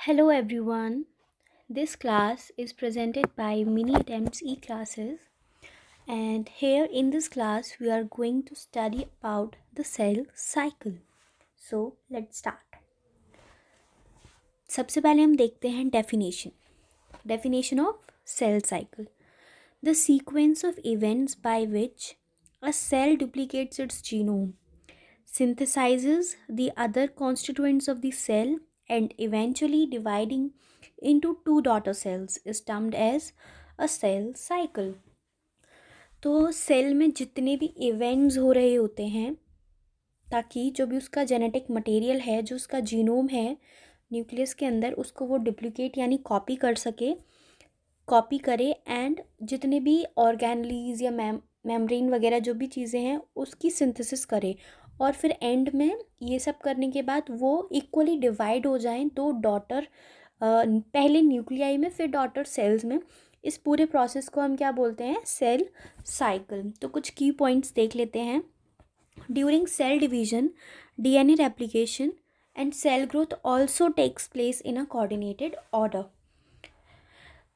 Hello everyone. This class is presented by Mini Attempts E-Classes, and here in this class we are going to study about the cell cycle. So let's start. सबसे पहले हम देखते हैं definition of cell cycle. The sequence of events by which a cell duplicates its genome, synthesizes the other constituents of the cell, and eventually dividing into two daughter cells is termed as a cell cycle. तो cell में जितने भी events हो रहे होते हैं ताकि जो भी उसका जेनेटिक मटेरियल है, जो उसका जीनोम है न्यूक्लियस के अंदर, उसको वो डुप्लीकेट यानी कॉपी करे एंड जितने भी ऑर्गेनलीज या मेम्ब्रेन वगैरह जो भी चीज़ें हैं उसकी सिंथेसिस करे, और फिर एंड में ये सब करने के बाद वो इक्वली डिवाइड हो जाएं दो डॉटर, पहले न्यूक्लियाई में फिर डॉटर सेल्स में. इस पूरे प्रोसेस को हम क्या बोलते हैं? Cell cycle. तो कुछ की पॉइंट्स देख लेते हैं. During cell division, DNA replication and cell growth also takes place in a coordinated order.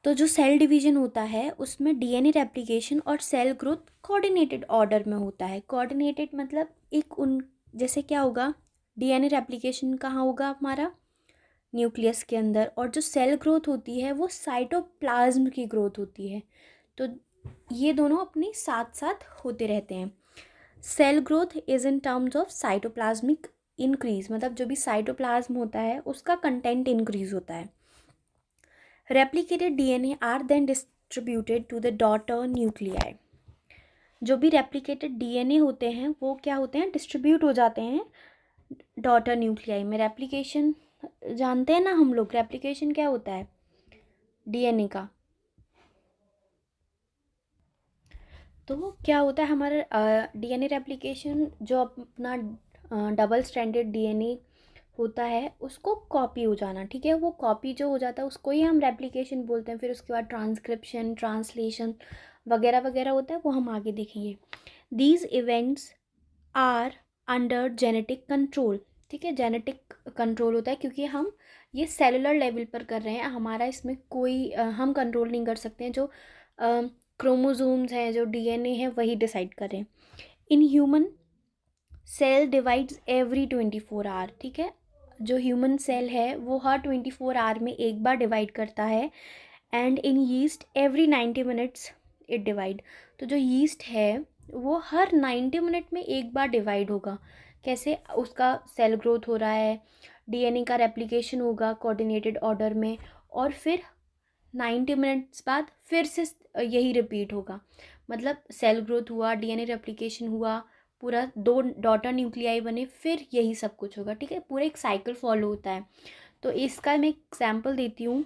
तो जो सेल डिवीजन होता है उसमें डीएनए रेप्लिकेशन और सेल ग्रोथ कोऑर्डिनेटेड ऑर्डर में होता है. कोऑर्डिनेटेड मतलब जैसे क्या होगा, डीएनए रेप्लिकेशन कहाँ होगा? हमारा न्यूक्लियस के अंदर. और जो सेल ग्रोथ होती है वो साइटोप्लाज्म की ग्रोथ होती है. तो ये दोनों अपने साथ साथ होते रहते हैं. Cell growth is in terms of cytoplasmic increase, मतलब जो भी साइटोप्लाज्म होता है उसका कंटेंट इंक्रीज होता है. Replicated DNA are then distributed to the daughter nuclei. जो भी रेप्लिकेटेड डीएनए होते हैं वो क्या होते हैं? डिस्ट्रीब्यूट हो जाते हैं डॉटर न्यूक्लियाई में. रेप्लिकेशन जानते हैं ना हम लोग, रेप्लिकेशन क्या होता है डीएनए का? तो क्या होता है हमारा डीएनए रेप्लिकेशन, जो अपना डबल स्ट्रैंडेड डीएनए होता है उसको कॉपी हो जाना. ठीक है, वो कॉपी जो हो जाता है उसको ही हम रेप्लिकेशन बोलते हैं. फिर उसके बाद ट्रांसक्रिप्शन, ट्रांसलेशन वगैरह वगैरह होता है, वो हम आगे देखेंगे. These events are under genetic control. ठीक है, जेनेटिक कंट्रोल होता है क्योंकि हम ये सेलुलर लेवल पर कर रहे हैं. हमारा इसमें कोई हम कंट्रोल नहीं कर सकते हैं. जो क्रोमोजोम्स हैं, जो डीएनए है, वही डिसाइड करें. In human cell divides every 24 hour. ठीक है, जो ह्यूमन सेल है वो हर 24 आवर में एक बार डिवाइड करता है. And in yeast every 90 minutes it divide. तो जो यीस्ट है वो हर 90 मिनट में एक बार डिवाइड होगा. कैसे? उसका सेल ग्रोथ हो रहा है, डीएनए का रेप्लिकेशन होगा कोऑर्डिनेटेड ऑर्डर में, और फिर 90 मिनट्स बाद फिर से यही रिपीट होगा. मतलब सेल ग्रोथ हुआ, डीएनए रेप्लिकेशन हुआ, पूरा दो डॉटर न्यूक्लियाई बने, फिर यही सब कुछ होगा. ठीक है, पूरा एक साइकिल फॉलो होता है. तो इसका मैं एग्जांपल देती हूँ.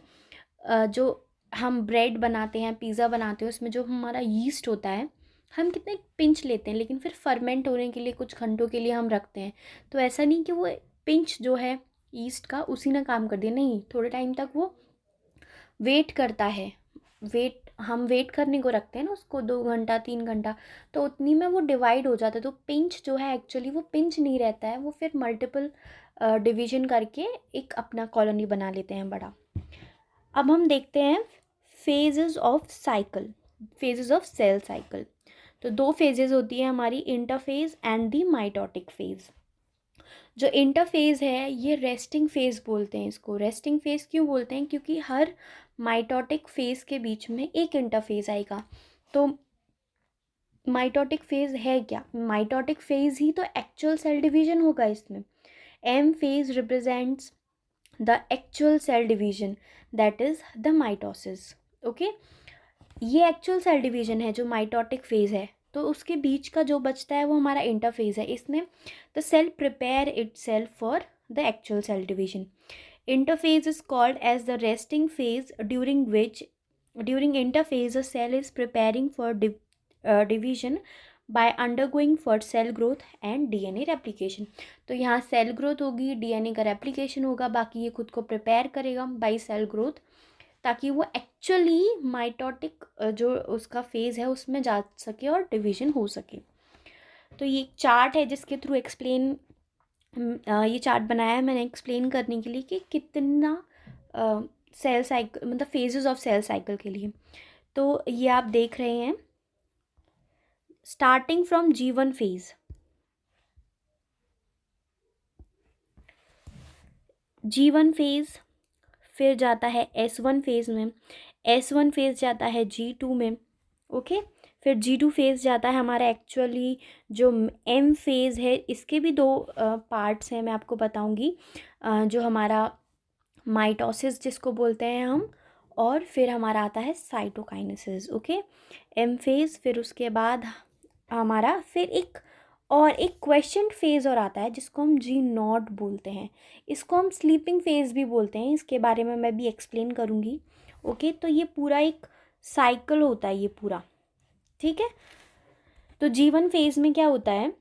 जो हम ब्रेड बनाते हैं, पिज़्ज़ा बनाते हैं, उसमें जो हमारा यीस्ट होता है हम कितने पिंच लेते हैं, लेकिन फिर फर्मेंट होने के लिए कुछ घंटों के लिए हम रखते हैं. तो ऐसा नहीं कि वो पिंच जो है यीस्ट का उसी ने काम कर दिया, नहीं, थोड़े टाइम तक वो वेट करता है. हम वेट करने को रखते हैं ना उसको, 2 घंटा 3 घंटा, तो उतनी में वो डिवाइड हो जाता है. तो पिंच जो है एक्चुअली वो पिंच नहीं रहता है, वो फिर मल्टीपल डिवीजन करके एक अपना कॉलोनी बना लेते हैं बड़ा. अब हम देखते हैं phases of cycle, phases of cell cycle. तो दो फेजेस होती है हमारी, interphase and the mitotic phase. जो इंटरफेज है ये रेस्टिंग फेज बोलते हैं इसको. रेस्टिंग फेज क्यों बोलते हैं? क्योंकि हर माइटोटिक फेज के बीच में एक इंटरफेज आएगा. तो माइटोटिक फेज है क्या? माइटोटिक फेज ही तो एक्चुअल सेल डिवीजन होगा इसमें. M phase represents the actual cell division, that is the mitosis. Okay, ये एक्चुअल सेल डिवीजन है जो माइटोटिक फेज है. तो उसके बीच का जो बचता है वो हमारा इंटरफेज है. इसमें the cell prepare itself for the actual cell division. Interphase is called as the resting phase, during interphase a cell is preparing for division by undergoing for cell growth and DNA replication. तो यहाँ cell growth होगी, DNA का replication होगा, बाकी ये खुद को prepare करेगा बाई सेल ग्रोथ, ताकि वो एक्चुअली माइटोटिक जो उसका फेज़ है उसमें जा सके और डिवीजन हो सके. तो ये एक चार्ट है जिसके थ्रू ये चार्ट बनाया है मैंने एक्सप्लेन करने के लिए कि कितना सेल साइकिल मतलब फेजेस ऑफ सेल साइकिल के लिए। तो ये आप देख रहे हैं starting from G1 phase. G1 phase फिर जाता है S1 फेज में, S1 फेज जाता है G2 में। ओके, फिर G2 फेज जाता है हमारा एक्चुअली जो M फेज है। इसके भी दो पार्ट्स हैं, मैं आपको बताऊंगी। जो हमारा माइटोसिस जिसको बोलते हैं हम, और फिर हमारा आता है साइटोकाइनेसिस। ओके, M फेज, फिर उसके बाद हमारा फिर एक क्वेश्चन फेज और आता है जिसको हम G0 बोलते हैं। इसको हम स्लीपिंग फेज भी बोलते हैं, इसके बारे में मैं भी एक्सप्लेन करूँगी। ओके, तो ये पूरा एक साइकिल होता है ये पूरा, ठीक है। तो G1 फेज में क्या होता है,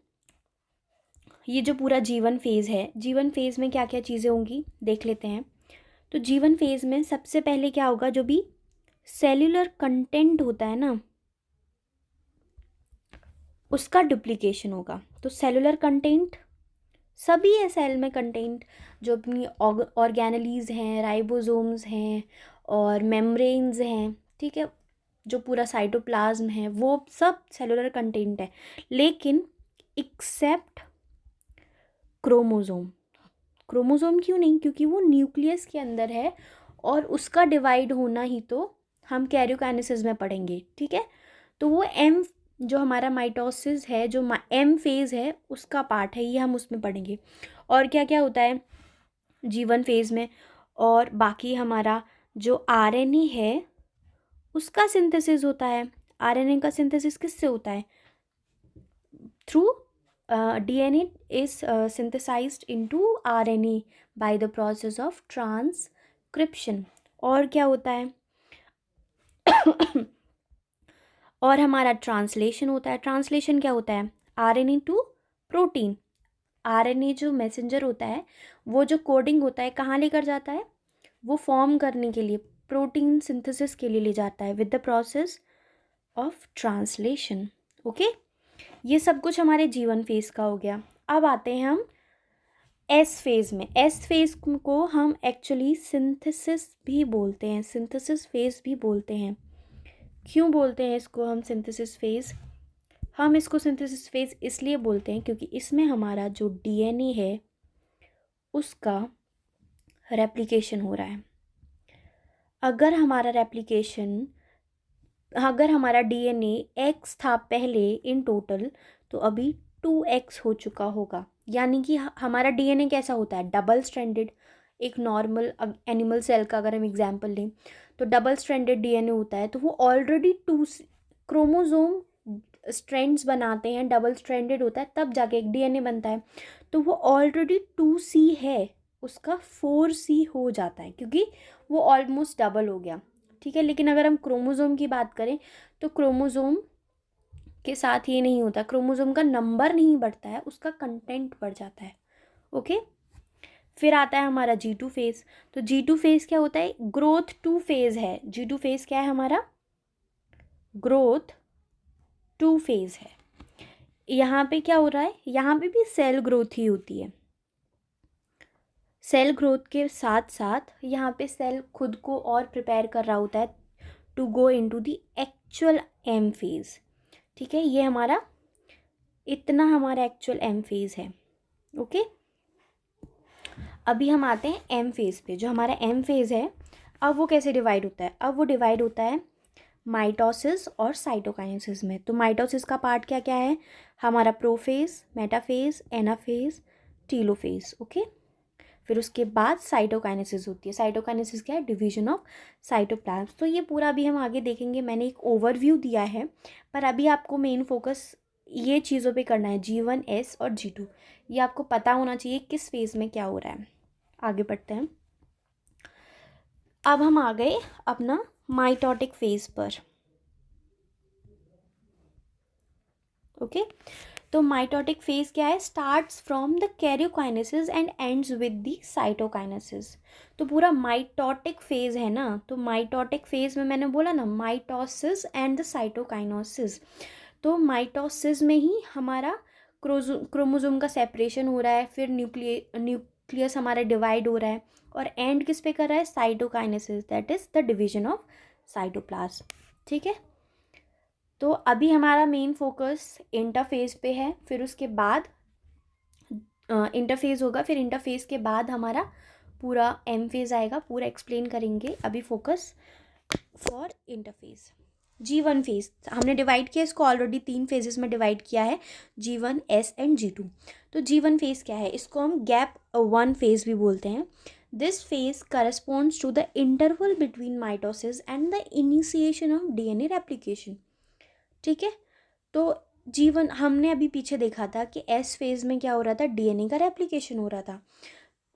ये जो पूरा G1 फेज है, G1 फेज में क्या क्या चीज़ें होंगी देख लेते हैं। तो G1 फेज में सबसे पहले क्या होगा, जो भी सेल्यूलर कंटेंट होता है ना, उसका डुप्लीकेशन होगा। तो सेलुलर कंटेंट सभी है सेल में कंटेंट, जो अपनी ऑर्गेनेलीज हैं, राइबोसोम्स हैं और मेम्ब्रेन्स हैं, ठीक है। जो पूरा साइटोप्लाज्म है वो सब सेलुलर कंटेंट है, लेकिन एक्सेप्ट क्रोमोसोम। क्रोमोसोम क्यों नहीं, क्योंकि वो न्यूक्लियस के अंदर है और उसका डिवाइड होना ही तो हम कैरियोकाइनेसिस में पढ़ेंगे, ठीक है। तो वो एम जो हमारा माइटोसिस है, जो एम फेज़ है, उसका पार्ट है, ये हम उसमें पढ़ेंगे। और क्या क्या होता है G1 फेज़ में, और बाकी हमारा जो आरएनए है उसका सिंथेसिस होता है। आरएनए का सिंथेसिस किससे होता है, through DNA is synthesized into RNA by the process of transcription। और क्या होता है और हमारा ट्रांसलेशन होता है। ट्रांसलेशन क्या होता है, RNA टू प्रोटीन। RNA जो मैसेंजर होता है, वो जो कोडिंग होता है कहाँ लेकर जाता है, वो फॉर्म करने के लिए, प्रोटीन सिंथेसिस के लिए ले जाता है with the process of translation. Okay, ये सब कुछ हमारे G1 फेज का हो गया। अब आते हैं हम S फेज में। S फेज को हम एक्चुअली सिंथेसिस भी बोलते हैं, सिंथेसिस फेज भी बोलते हैं। क्यों बोलते हैं इसको हम सिंथेसिस फेज, हम इसको सिंथेसिस फेज इसलिए बोलते हैं क्योंकि इसमें हमारा जो DNA है उसका रेप्लिकेशन हो रहा है। अगर हमारा DNA X था पहले इन टोटल, तो अभी 2X हो चुका होगा। यानी कि हमारा DNA कैसा होता है, डबल स्ट्रैंडेड। एक नॉर्मल एनिमल सेल का अगर हम एग्जांपल लें तो डबल स्ट्रैंडेड DNA होता है, तो वो ऑलरेडी क्रोमोसोम स्ट्रैंड्स बनाते हैं, डबल स्ट्रैंडेड होता है, तब जाके एक DNA बनता है। तो वो ऑलरेडी 2C है, उसका 4C हो जाता है क्योंकि वो ऑलमोस्ट डबल हो गया, ठीक है। लेकिन अगर हम क्रोमोसोम की बात करें तो क्रोमोसोम के साथ ये नहीं होता, क्रोमोसोम का नंबर नहीं बढ़ता है, उसका कंटेंट बढ़ जाता है। ओके, फिर आता है हमारा G2 फेज। तो G2 फेज क्या होता है, ग्रोथ 2 फेज है। G2 फेज क्या है हमारा, ग्रोथ 2 फेज है। यहाँ पे क्या हो रहा है, यहाँ पे भी सेल ग्रोथ ही होती है। सेल ग्रोथ के साथ साथ यहाँ पे सेल खुद को और प्रिपेयर कर रहा होता है to go into the actual M phase, ठीक है। ये हमारा इतना हमारा एक्चुअल एम फेज है। ओके, अभी हम आते हैं एम फेज पे। जो हमारा एम फेज है, अब वो कैसे डिवाइड होता है, अब वो डिवाइड होता है माइटोसिस और साइटोकाइनेसिस में। तो माइटोसिस का पार्ट क्या क्या है, हमारा prophase, metaphase, anaphase, telophase. Okay, फिर उसके बाद साइटोकाइनेसिस होती है। साइटोकाइनेसिस क्या है, डिवीजन ऑफ साइटोप्लाज्म। तो ये पूरा भी हम आगे देखेंगे, मैंने एक ओवरव्यू दिया है, पर अभी आपको मेन फोकस ये चीज़ों पे करना है, G1, S और G2। ये आपको पता होना चाहिए किस फेज़ में क्या हो रहा है। आगे बढ़ते हैं। अब हम आ गए अपना माइटोटिक फेज़ पर। ओके, तो माइटोटिक फेज क्या है, starts from the karyokinesis and ends with the cytokinesis. तो पूरा माइटोटिक फेज है ना, तो माइटोटिक फेज में मैंने बोला ना, माइटोसिस एंड द साइटोकाइनेसिस। तो माइटोसिस में ही हमारा क्रोमोसोम का सेपरेशन हो रहा है, फिर न्यूक्लियस हमारा डिवाइड हो रहा है, और एंड किस पे कर रहा है, cytokinesis, that is the division of cytoplasm. ठीक है, तो अभी हमारा मेन फोकस इंटरफेज पे है, फिर उसके बाद इंटरफेज होगा, फिर इंटरफेज के बाद हमारा पूरा एम फेज आएगा, पूरा एक्सप्लेन करेंगे। अभी focus for interphase. G1 phase हमने डिवाइड किया इसको, ऑलरेडी 3 फेजेस में डिवाइड किया है, G1, S एंड G2। तो G1 फेज क्या है, इसको हम गैप 1 फेज भी बोलते हैं। This phase corresponds to the interval between mitosis and the initiation of DNA replication. ठीक है, तो G1 हमने अभी पीछे देखा था कि S फेज में क्या हो रहा था, डीएनए का रेप्लिकेशन हो रहा था।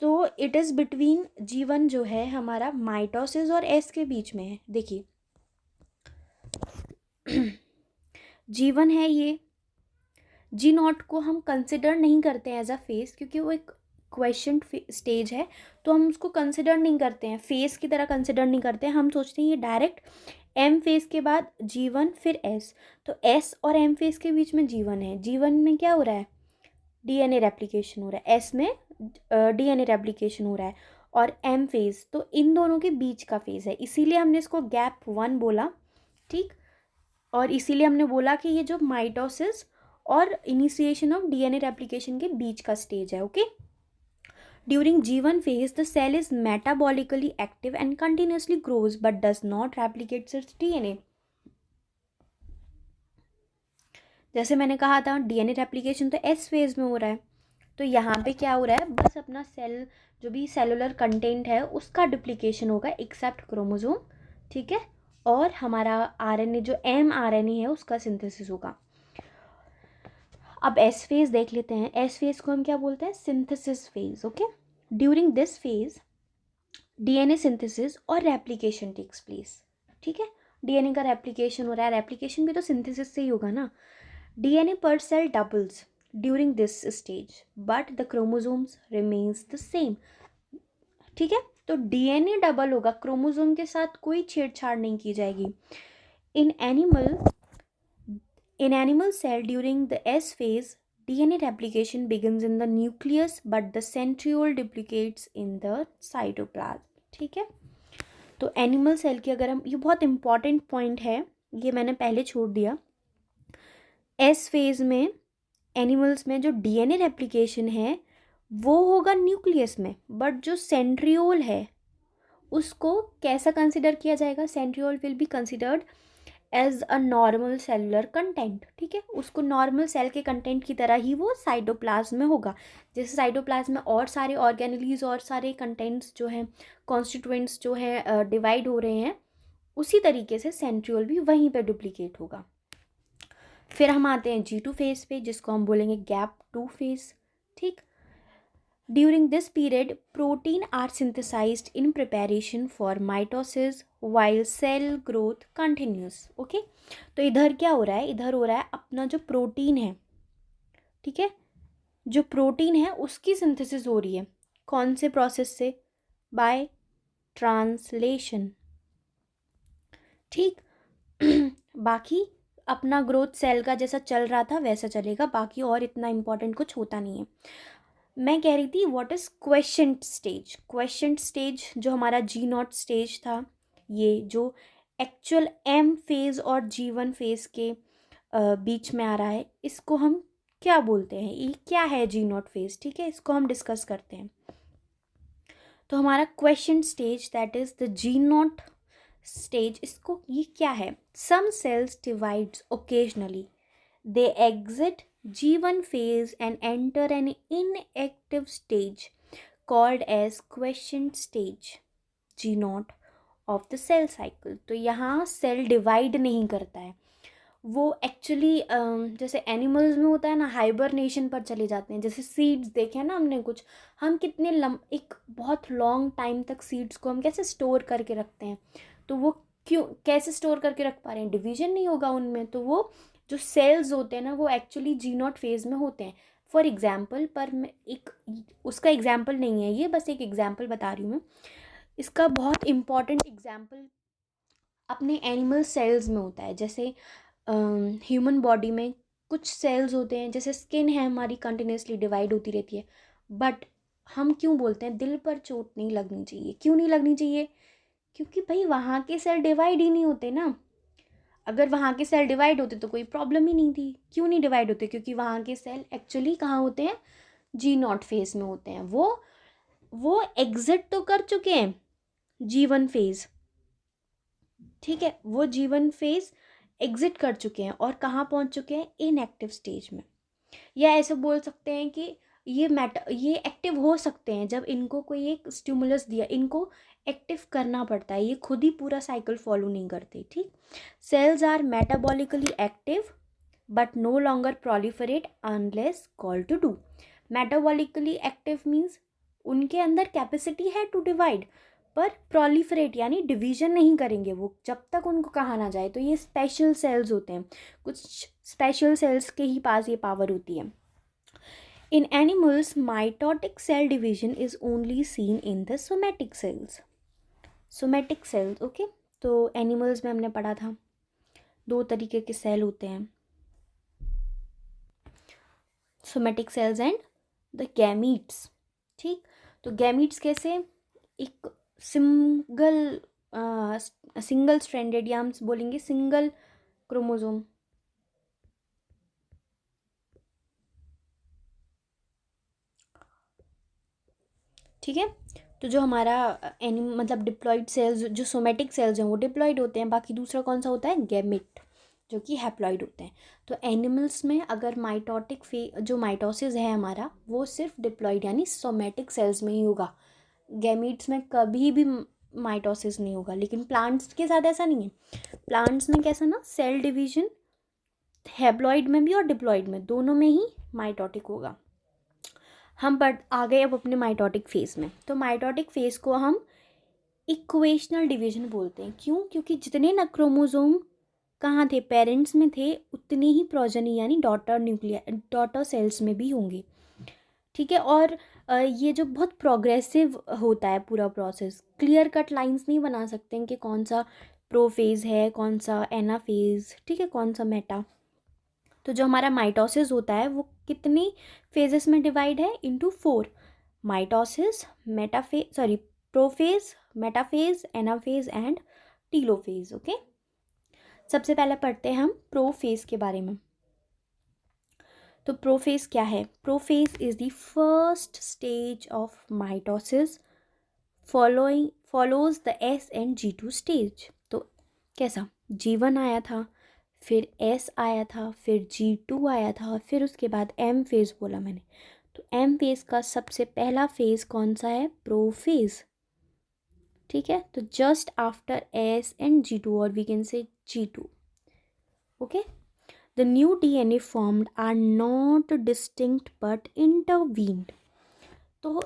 तो इट इज़ बिटवीन G1 जो है हमारा माइटोसिस और S के बीच में है। देखिए G1 है ये, G0 को हम कंसिडर नहीं करते हैं एज अ फेस, क्योंकि वो एक क्वेश्चन स्टेज है, तो हम उसको कंसिडर नहीं करते हैं, फेस की तरह कंसिडर नहीं करते हैं। हम सोचते हैं ये डायरेक्ट एम फेस के बाद G1 फिर S, तो S और एम फेस के बीच में G1 है। G1 में क्या हो रहा है, डीएनए रेप्लिकेशन हो रहा है, S में डीएनए रेप्लिकेशन हो रहा है, और एम फेज तो इन दोनों के बीच का फेज है, इसीलिए हमने इसको गैप 1 बोला। ठीक, और इसीलिए हमने बोला कि ये जो माइटोसिस और इनिशिएशन ऑफ डीएनए रेप्लिकेशन के बीच का स्टेज है। Okay, during G1 phase the cell is metabolically active and continuously grows but does not replicate its DNA। जैसे मैंने कहा था डीएनए रेप्लिकेशन तो एस फेज में हो रहा है, तो यहाँ पे क्या हो रहा है, बस अपना सेल जो भी सेलुलर कंटेंट है उसका डुप्लीकेशन होगा एक्सेप्ट क्रोमोसोम। ठीक है, और हमारा आरएनए जो एम आरएनए है उसका सिंथेसिस होगा। अब एस फेज देख लेते हैं, एस फेज को हम क्या बोलते हैं, synthesis phase. Okay, during this phase DNA synthesis और रेप्लिकेशन टेक्स प्लेस। ठीक है, डीएनए का रेप्लिकेशन हो रहा है, रेप्लिकेशन भी तो सिंथेसिस से ही होगा ना। DNA per cell doubles during this stage but the chromosomes remains the same. ठीक है, तो डीएनए डबल होगा, क्रोमोसोम के साथ कोई छेड़छाड़ नहीं की जाएगी। In animal cell during the S phase DNA replication begins in the nucleus but the centriole duplicates in the cytoplasm। ठीक है, तो एनिमल सेल की अगर हम, ये बहुत इंपॉर्टेंट पॉइंट है, ये मैंने पहले छोड़ दिया। एस फेज में एनिमल्स में जो डीएनए रेप्लिकेशन है वो होगा न्यूक्लियस में, बट जो सेंट्रियोल है उसको कैसा कंसिडर किया जाएगा, centriole will be considered as a normal cellular content. ठीक है, उसको नॉर्मल सेल के कंटेंट की तरह ही वो साइटोप्लाज्म में होगा। जैसे साइटोप्लाज्म में और सारे ऑर्गेनेलीज और सारे कंटेंट्स जो हैं, कॉन्स्टिट्यूएंट्स जो हैं डिवाइड हो रहे हैं, उसी तरीके से सेंट्रियोल भी वहीं पे डुप्लीकेट होगा। फिर हम आते हैं G2 फेज पे, जिसको हम बोलेंगे गैप 2 फेज। ठीक, during this period protein are synthesized in preparation for mitosis while cell growth continues. Okay, तो इधर क्या हो रहा है, इधर हो रहा है अपना जो प्रोटीन है, ठीक है, जो प्रोटीन है उसकी सिंथेसिस हो रही है, कौन से प्रोसेस से, बाय ट्रांसलेशन। ठीक बाकी अपना ग्रोथ सेल का जैसा चल रहा था वैसा चलेगा, बाकी और इतना इम्पोर्टेंट कुछ होता नहीं है। मैं कह रही थी what is question stage. Question stage जो हमारा G0 स्टेज था, ये जो एक्चुअल एम फेज़ और G1 फेज़ के बीच में आ रहा है, इसको हम क्या बोलते हैं, ये क्या है G0 फेज़। ठीक है, इसको हम डिस्कस करते हैं। तो हमारा question stage that is the G0 stage, इसको ये क्या है, some cells divides occasionally, they exit G1 phase and enter an inactive stage called as question stage G0 of the cell cycle। तो यहाँ सेल डिवाइड नहीं करता है, वो एक्चुअली जैसे एनिमल्स में होता है ना, हाइबरनेशन पर चले जाते हैं। जैसे सीड्स देखे ना हमने कुछ, हम कितने एक बहुत लॉन्ग टाइम तक सीड्स को हम कैसे स्टोर करके रखते हैं, तो वो क्यों कैसे स्टोर करके रख पा रहे हैं, डिवीजन नहीं होगा उनमें, तो वो जो सेल्स होते हैं ना वो एक्चुअली G0 फेज़ में होते हैं। फॉर एग्जाम्पल, पर मैं एक उसका एग्जाम्पल नहीं है ये, बस एक एग्जाम्पल बता रही हूँ मैं। इसका बहुत इम्पॉर्टेंट एग्जाम्पल अपने एनिमल सेल्स में होता है। जैसे ह्यूमन बॉडी में कुछ सेल्स होते हैं, जैसे स्किन है हमारी कंटिन्यूसली डिवाइड होती रहती है, बट हम क्यों बोलते हैं दिल पर चोट नहीं लगनी चाहिए? क्यों नहीं लगनी चाहिए? क्योंकि भाई वहाँ के सेल डिवाइड ही नहीं होते ना। अगर वहाँ के सेल डिवाइड होते तो कोई प्रॉब्लम ही नहीं थी। क्यों नहीं डिवाइड होते? क्योंकि वहाँ के सेल एक्चुअली कहाँ होते हैं? G0 फेज में होते हैं। वो एग्जिट तो कर चुके हैं G1 फेज, ठीक है, वो G1 फेज एग्जिट कर चुके हैं और कहाँ पहुँच चुके हैं? इनएक्टिव स्टेज में। या ऐसे बोल सकते हैं कि ये एक्टिव हो सकते हैं जब इनको कोई एक स्टिमुलस दिया, इनको एक्टिव करना पड़ता है, ये खुद ही पूरा साइकिल फॉलो नहीं करते, ठीक। Cells are metabolically active but no longer proliferate unless call to do. Metabolically active means उनके अंदर कैपेसिटी है टू डिवाइड, पर प्रोलिफरेट यानी डिवीजन नहीं करेंगे वो जब तक उनको कहा ना जाए। तो ये स्पेशल सेल्स होते हैं, कुछ स्पेशल सेल्स के ही पास ये पावर होती है। In animals, mitotic cell division is only seen in the somatic cells. Somatic cells, okay? तो एनिमल्स में हमने पढ़ा था 2 तरीके के सेल होते हैं, somatic cells and the gametes, ठीक। तो गैमीट्स कैसे? एक सिंगल सिंगल स्ट्रैंडेड, या हम बोलेंगे सिंगल क्रोमोसोम, ठीक है। तो जो हमारा मतलब डिप्लॉइड सेल्स, जो सोमेटिक सेल्स हैं वो डिप्लॉइड होते हैं, बाकी दूसरा कौन सा होता है? गैमेट, जो कि हैप्लॉइड होते हैं। तो एनिमल्स में अगर जो माइटोसिस है हमारा, वो सिर्फ डिप्लॉइड यानी सोमेटिक सेल्स में ही होगा, गैमीट्स में कभी भी माइटोसिस नहीं होगा। लेकिन प्लांट्स के साथ ऐसा नहीं है। प्लांट्स में कैसा ना, सेल डिवीजन हैप्लॉइड में भी और डिप्लॉइड में, दोनों में ही माइटोटिक होगा। हम आ गए अब अपने माइटोटिक फेज में। तो माइटोटिक फेज को हम इक्वेशनल डिवीजन बोलते हैं। क्यों? क्योंकि जितने न क्रोमोसोम कहाँ थे? पेरेंट्स में थे, उतने ही प्रोजनी यानी डॉटर सेल्स में भी होंगे, ठीक है। और ये जो बहुत प्रोग्रेसिव होता है पूरा प्रोसेस, क्लियर कट लाइंस नहीं बना सकते हैं कि कौन सा प्रोफेज है, कौन सा एनाफेज, ठीक है, कौन सा मेटा। तो जो हमारा माइटोसिस होता है वो कितनी फेजेस में डिवाइड है? Into 4। Mitosis, prophase, metaphase, anaphase and telophase, okay. सबसे पहले पढ़ते हैं हम प्रोफेज के बारे में। तो प्रोफेज क्या है? Prophase is the first stage of mitosis follows the S and G2 stage. तो कैसा? G1 आया था, फिर S आया था, फिर G2 आया था, फिर उसके बाद M फेज बोला मैंने। तो M फेज का सबसे पहला फेज कौन सा है? प्रोफेज, ठीक है। तो just after S and G2 और we can say G2, okay. The new DNA formed are not distinct but intertwined. तो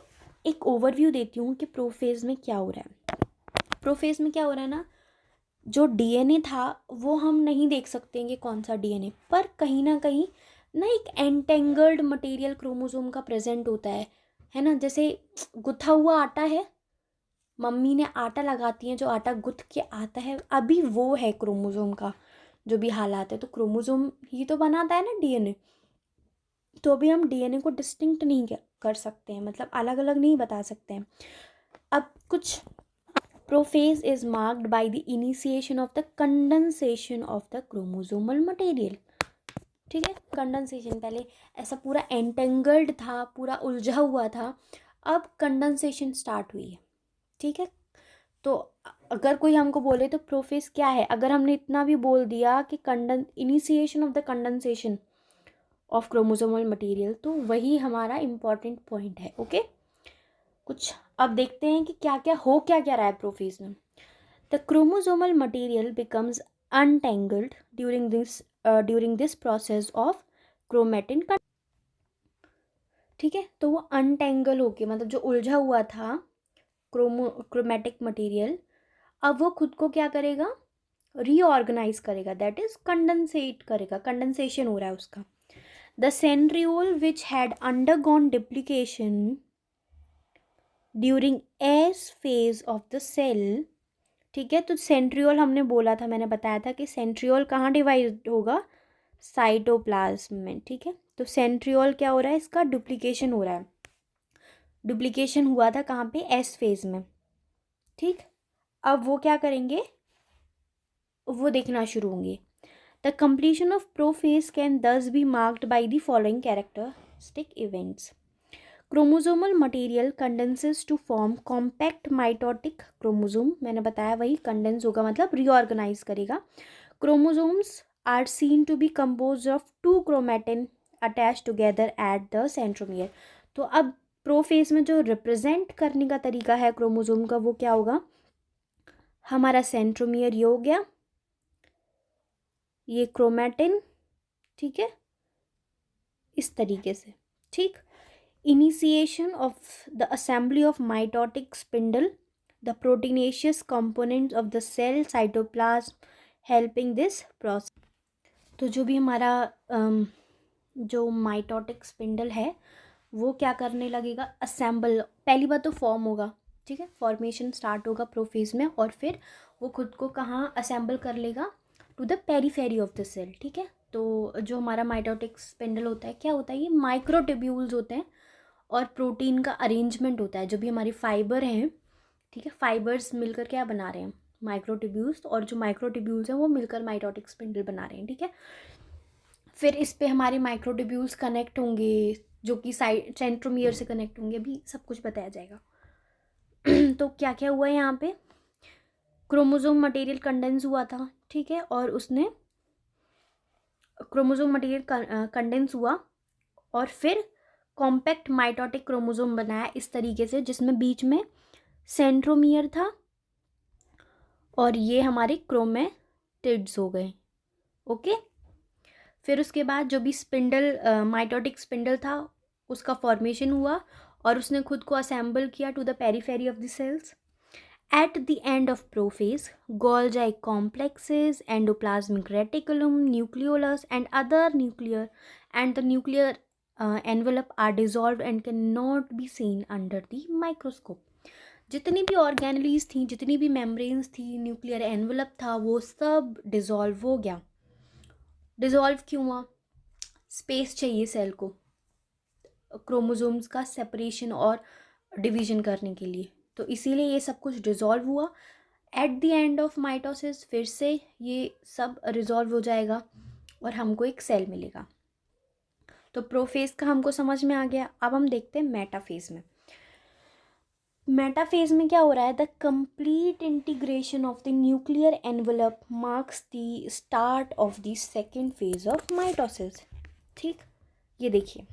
एक ओवरव्यू देती हूँ कि प्रोफेज में क्या हो रहा है। प्रोफेज में क्या हो रहा है ना, जो DNA था वो हम नहीं देख सकते कि कौन सा DNA, पर कहीं ना कहीं ना एक एंटेंगल्ड मटेरियल क्रोमोसोम का प्रेजेंट होता है ना। जैसे गुथा हुआ आटा है, मम्मी ने आटा लगाती हैं, जो आटा गुथ के आता है, अभी वो है क्रोमोसोम का जो भी हालात है। तो क्रोमोसोम ही तो बनाता है ना DNA। तो अभी हम DNA को डिस्टिंक्ट नहीं कर सकते हैं, मतलब अलग अलग नहीं बता सकते हैं। अब कुछ prophase is marked by the initiation of the condensation of the chromosomal material, ठीक है। कंडेंसेशन, पहले ऐसा पूरा एंटेंगल्ड था, पूरा उलझा हुआ था, अब कंडेंसेशन स्टार्ट हुई है, ठीक है। तो अगर कोई हमको बोले तो प्रोफेज क्या है, अगर हमने इतना भी बोल दिया कि initiation of the condensation of chromosomal material, तो वही हमारा इम्पॉर्टेंट पॉइंट है, ओके। कुछ अब देखते हैं कि क्या क्या रहा है प्रोफेज में। The chromosomal material becomes untangled during this process of chromatin, ठीक है। तो वो अनटेंगल होके, मतलब जो उलझा हुआ था क्रोमेटिक मटेरियल, अब वो खुद को क्या करेगा? रीऑर्गेनाइज करेगा, दैट इज कंडेंसेट करेगा, कंडेंसेशन हो रहा है उसका। The centriole which had undergone duplication during S phase of the cell, ठीक है। तो सेंट्रियोल हमने बोला था, मैंने बताया था कि सेंट्रियोल कहाँ डिवाइड होगा? साइटोप्लाज्म में, ठीक है। तो सेंट्रियोल क्या हो रहा है? इसका डुप्लीकेशन हो रहा है। डुप्लीकेशन हुआ था कहाँ पे, एस फेज में, ठीक। अब वो क्या करेंगे, वो देखना शुरू होंगे। The completion of prophase can thus be marked by the following characteristic events. Chromosomal material condenses to form compact mitotic chromosome, मैंने बताया वही, condense होगा मतलब reorganize करेगा। Chromosomes are seen to be composed of two chromatin attached together at the centromere. तो अब prophase में जो रिप्रेजेंट करने का तरीका है क्रोमोसोम का वो क्या होगा, हमारा सेंट्रोमियर ये हो गया, ये क्रोमैटिन, ठीक है, इस तरीके से, ठीक। Initiation of the assembly of mitotic spindle, the proteinaceous components of the cell cytoplasm helping this process. तो जो भी हमारा जो माइटोटिक स्पिंडल है वो क्या करने लगेगा, असेंबल, पहली बार तो फॉर्म होगा, ठीक है, फॉर्मेशन स्टार्ट होगा प्रोफेज में, और फिर वो खुद को कहाँ असेंबल कर लेगा, to the periphery of the cell, ठीक है। तो जो हमारा माइटोटिक स्पिंडल होता है क्या होता है, ये माइक्रोट्यूब्यूल्स होते हैं और प्रोटीन का अरेंजमेंट होता है, जो भी हमारी फाइबर हैं, ठीक है, फाइबर्स मिलकर क्या बना रहे हैं, माइक्रोट्यूब्यूल्स, और जो माइक्रोट्यूब्यूल्स हैं वो मिलकर माइटोटिक स्पिंडल बना रहे हैं, ठीक है। फिर इस पे हमारे माइक्रोट्यूब्यूल्स कनेक्ट होंगे, जो कि साइड सेंट्रोमियर से कनेक्ट होंगे, अभी सब कुछ बताया जाएगा। तो क्या क्या हुआ है यहाँ पे, क्रोमोसोम मटेरियल कंडेंस हुआ था, ठीक है, और उसने क्रोमोसोम मटेरियल कंडेंस हुआ और फिर कॉम्पैक्ट माइटोटिक क्रोमोसोम बनाया इस तरीके से, जिसमें बीच में सेंट्रोमियर था और ये हमारे क्रोमेटिड्स हो गए, ओके। फिर उसके बाद जो भी स्पिंडल माइटोटिक स्पिंडल था उसका फॉर्मेशन हुआ और उसने खुद को असेंबल किया to the periphery of the cells. At the end of prophase, Golgi complexes, endoplasmic reticulum, nucleolus, and other nuclear and the nuclear envelope are dissolved and cannot be seen under the microscope. जितनी भी organelles थी, जितनी भी membranes थी, nuclear envelope था, वो सब dissolve हो गया। डिज़ोल्व क्यों हुआ, स्पेस चाहिए सेल को क्रोमोसोम्स का सेपरेशन और डिवीजन करने के लिए, तो इसीलिए ये सब कुछ डिज़ोल्व हुआ। At the end of mitosis फिर से ये सब रिजॉल्व हो जाएगा और हमको एक सेल मिलेगा। तो प्रोफेज का हमको समझ में आ गया। अब हम देखते हैं मेटाफेज में। मेटाफेज में क्या हो रहा है, the complete integration of the nuclear envelope marks the start of the second phase of mitosis, ठीक। ये देखिए,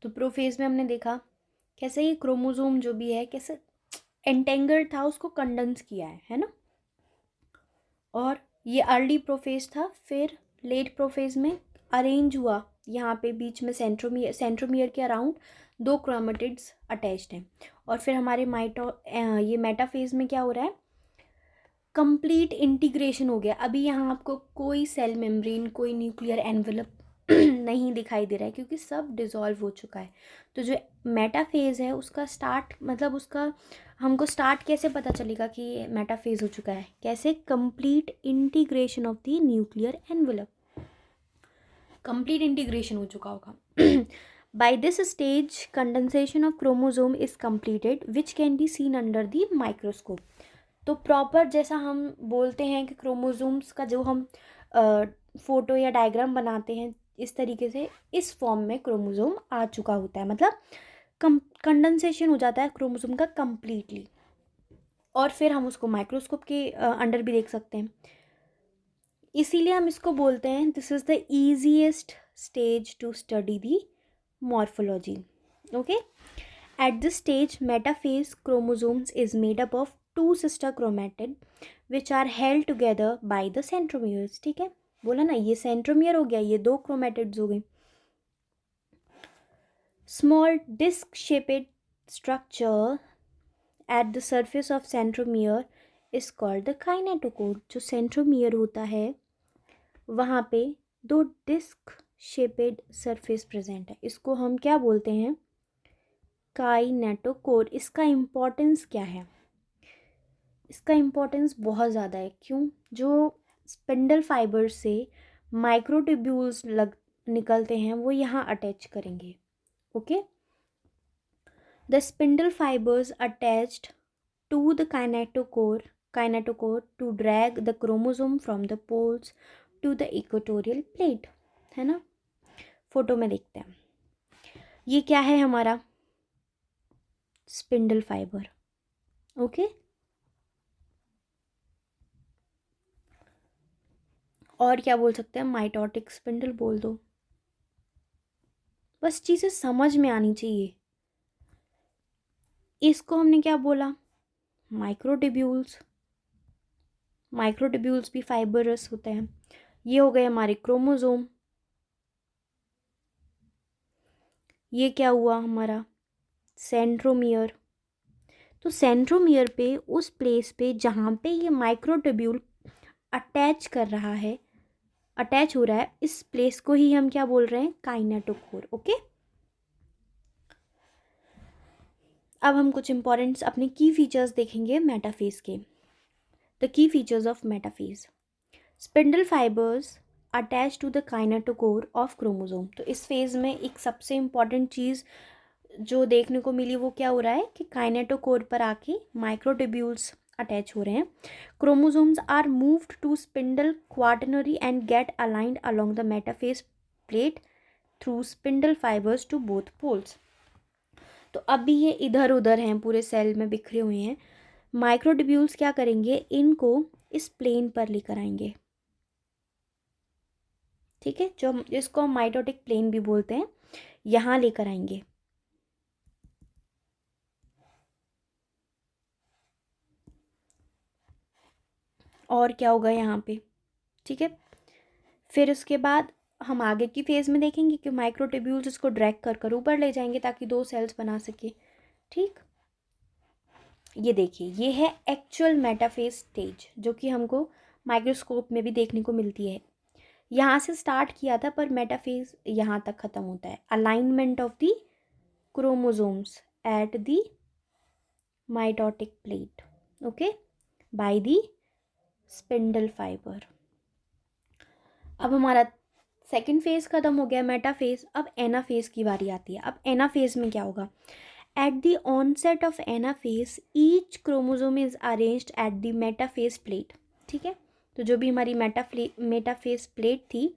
तो प्रोफेज में हमने देखा कैसे ये क्रोमोसोम जो भी है कैसे एंटेंगल्ड था, उसको कंडेंस किया है ना। और ये अर्ली प्रोफेज था, फिर लेट प्रोफेज में अरेंज हुआ, यहाँ पे बीच में सेंट्रोमियर के अराउंड दो क्रोमेटिड्स अटैच्ड हैं। और फिर हमारे ये मेटाफेज में क्या हो रहा है, कंप्लीट इंटीग्रेशन हो गया। अभी यहाँ आपको कोई सेल मेम्ब्रेन, कोई न्यूक्लियर एनवलप नहीं दिखाई दे रहा है क्योंकि सब डिज़ोल्व हो चुका है। तो जो मेटाफेज है उसका स्टार्ट, मतलब उसका हमको स्टार्ट कैसे पता चलेगा कि ये मेटाफेज हो चुका है, कैसे, complete integration of the nuclear envelope, complete integration हो चुका होगा। By this stage condensation of chromosome is completed which can be seen under the microscope. तो प्रॉपर जैसा हम बोलते हैं कि क्रोमोसोम्स का जो हम फोटो या डायग्राम बनाते हैं इस तरीके से, इस फॉर्म में क्रोमोसोम आ चुका होता है, मतलब कंडेंसेशन हो जाता है क्रोमोसोम का कंप्लीटली। और फिर हम उसको माइक्रोस्कोप के अंडर भी देख सकते हैं। इसीलिए हम इसको बोलते हैं this is the easiest stage to study the morphology, okay. At this stage metaphase chromosomes is made up of two sister chromatid which are held together by the centromeres, ठीक है, बोला ना, ये सेंट्रोमियर हो गया, ये दो क्रोमेटिड्स हो गए। Small disc shaped structure at the surface of centromere is called the kinetochore. जो सेंट्रोमियर होता है वहाँ पे दो डिस्क शेपेड सरफेस प्रेजेंट है, इसको हम क्या बोलते हैं, काइनेटोकोर। इसका इम्पोर्टेंस क्या है, इसका इम्पोर्टेंस बहुत ज़्यादा है। क्यों? जो स्पिंडल फाइबर से माइक्रोट्यूब्यूल्स लग निकलते हैं वो यहाँ अटैच करेंगे। Okay, the spindle fibres attached to the kinetochore to drag the chromosome from the poles to the equatorial plate, है ना। फोटो में देखते हैं, ये क्या है हमारा स्पिंडल फाइबर। ओके, और क्या बोल सकते हैं, माइटोटिक स्पिंडल बोल दो, बस चीज़ें समझ में आनी चाहिए। इसको हमने क्या बोला, माइक्रोट्यूब्यूल्स। माइक्रोट्यूब्यूल्स भी फाइबरस होते हैं। ये हो गए हमारे क्रोमोसोम। ये क्या हुआ हमारा सेंट्रोमियर। तो सेंट्रोमियर पे उस प्लेस पे जहाँ पे ये माइक्रोट्यूब्यूल अटैच कर रहा है, अटैच हो रहा है, इस प्लेस को ही हम क्या बोल रहे हैं, काइनेटोकोर। ओके, अब हम कुछ इंपॉर्टेंट अपने की फीचर्स देखेंगे मेटाफेज के। The key features of metaphase, spindle fibres attach to the kinetochore of chromosome. तो इस फेज में एक सबसे इम्पॉर्टेंट चीज़ जो देखने को मिली वो क्या हो रहा है कि काइनेटोकोर पर आके माइक्रोट्यूब्यूल्स अटैच हो रहे हैं। Chromosomes are moved to spindle quaternary and get aligned along the metaphase plate through spindle fibres to both poles. तो अभी ये इधर उधर हैं, पूरे सेल में बिखरे हुए हैं। माइक्रोट्यूब्यूल्स क्या करेंगे, इनको इस प्लेन पर लेकर आएंगे। ठीक है, जो जिसको हम माइटोटिक प्लेन भी बोलते हैं, यहाँ लेकर आएंगे। और क्या होगा यहाँ पे, ठीक है। फिर उसके बाद हम आगे की फेज में देखेंगे कि माइक्रोट्यूब्यूल्स इसको ड्रैग कर कर ऊपर ले जाएंगे ताकि 2 सेल्स बना सके। ठीक, ये देखिए, ये है एक्चुअल मेटाफेज स्टेज जो कि हमको माइक्रोस्कोप में भी देखने को मिलती है। यहाँ से स्टार्ट किया था पर मेटाफेज यहाँ तक ख़त्म होता है। Alignment of the chromosomes at the mitotic plate, okay, by the spindle fibre. अब हमारा सेकेंड फेज खत्म हो गया, मेटाफेज। अब एनाफेज की बारी आती है। अब एनाफेज में क्या होगा, at the onset of anaphase each chromosome is arranged at the metaphase plate. ठीक है, तो जो भी हमारी मेटाफेज प्लेट थी